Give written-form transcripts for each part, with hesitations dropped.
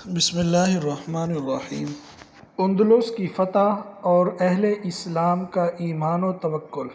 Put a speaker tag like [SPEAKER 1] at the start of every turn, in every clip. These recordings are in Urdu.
[SPEAKER 1] بسم اللہ الرحمن الرحیم۔ اندلس کی فتح اور اہل اسلام کا ایمان و توکل۔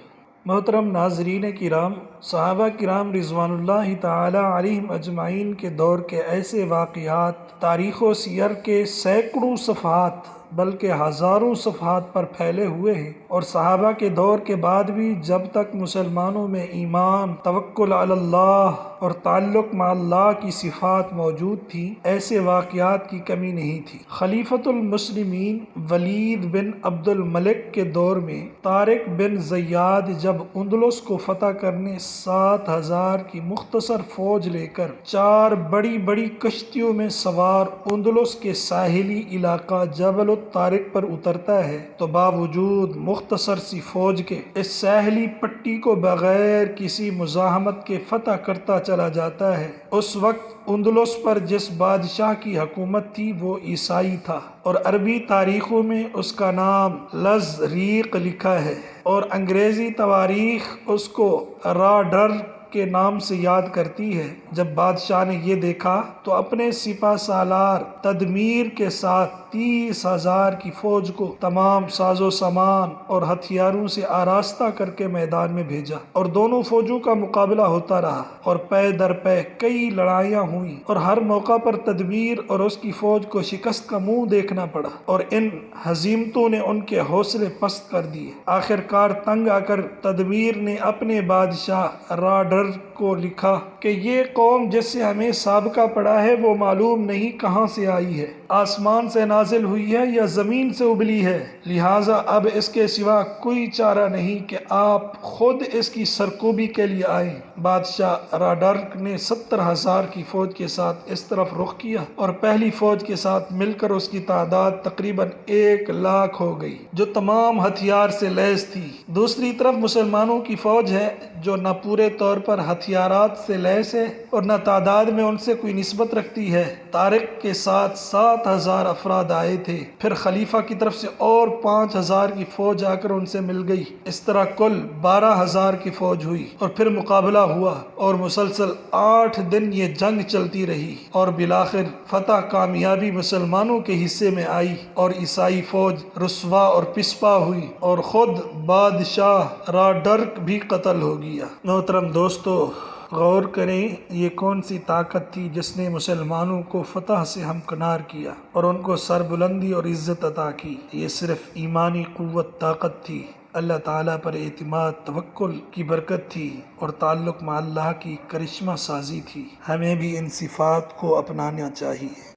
[SPEAKER 1] محترم ناظرین کرام، صحابہ کرام رضوان اللہ تعالی علیہم اجمعین کے دور کے ایسے واقعات تاریخ و سیر کے سینکڑوں صفحات بلکہ ہزاروں صفحات پر پھیلے ہوئے ہیں، اور صحابہ کے دور کے بعد بھی جب تک مسلمانوں میں ایمان، توکل علی اللہ اور تعلق مع اللہ کی صفات موجود تھی، ایسے واقعات کی کمی نہیں تھی۔ خلیفۃ المسلمین ولید بن عبد الملک کے دور میں طارق بن زیاد جب اندلس کو فتح کرنے 7,000 کی مختصر فوج لے کر 4 بڑی بڑی کشتیوں میں سوار اندلس کے ساحلی علاقہ جبل الطارق پر اترتا ہے، تو باوجود مختصر سی فوج کے اس ساحلی پٹی کو بغیر کسی مزاحمت کے فتح کرتا چلا جاتا ہے۔ اس وقت اندلس پر جس بادشاہ کی حکومت تھی وہ عیسائی تھا، اور عربی تاریخوں میں اس کا نام لزریق لکھا ہے، اور انگریزی تواریخ اس کو راڈرک کے نام سے یاد کرتی ہے۔ جب بادشاہ نے یہ دیکھا تو اپنے سپہ سالار تدمیر کے ساتھ 30,000 کی فوج کو تمام ساز و سامان اور ہتھیاروں سے آراستہ کر کے میدان میں بھیجا، اور دونوں فوجوں کا مقابلہ ہوتا رہا، اور پے در پے کئی لڑائیاں ہوئیں، اور ہر موقع پر تدمیر اور اس کی فوج کو شکست کا منہ دیکھنا پڑا، اور ان ہزیمتوں نے ان کے حوصلے پست کر دیے۔ آخر کار تنگ آ کر تدمیر نے اپنے بادشاہ راڈرک کو لکھا کہ یہ قوم جس سے ہمیں سابقہ پڑا ہے وہ معلوم نہیں کہاں سے آئی ہے، آسمان سے نازل ہوئی ہے یا زمین سے ابلی ہے، لہٰذا اب اس کے سوا کوئی چارہ نہیں کہ آپ خود اس کی سرکوبی کے لیے آئیں۔ بادشاہ راڈرک نے 70,000 کی فوج کے ساتھ اس طرف رخ کیا، اور پہلی فوج کے ساتھ مل کر اس کی تعداد تقریباً 1,00,000 ہو گئی، جو تمام ہتھیار سے لیس تھی۔ دوسری طرف مسلمانوں کی فوج ہے جو نہ پورے طور پر ہتھیارات سے لیس ہے اور نہ تعداد میں ان سے کوئی نسبت رکھتی ہے۔ طارق کے ساتھ 7,000 افراد آئے تھے، پھر خلیفہ کی طرف سے اور 5,000 کی فوج آ کر ان سے مل گئی، اس طرح کل 12,000 کی فوج ہوئی، اور پھر مقابلہ ہوا، اور مسلسل 8 دن یہ جنگ چلتی رہی، اور بالآخر فتح کامیابی مسلمانوں کے حصے میں آئی، اور عیسائی فوج رسوا اور پسپا ہوئی، اور خود بادشاہ راڈرک بھی قتل ہو گیا۔ محترم دوستو، غور کریں یہ کون سی طاقت تھی جس نے مسلمانوں کو فتح سے ہمکنار کیا اور ان کو سربلندی اور عزت عطا کی۔ یہ صرف ایمانی قوت طاقت تھی، اللہ تعالیٰ پر اعتماد توکل کی برکت تھی، اور تعلق مع اللہ کی کرشمہ سازی تھی۔ ہمیں بھی ان صفات کو اپنانا چاہیے۔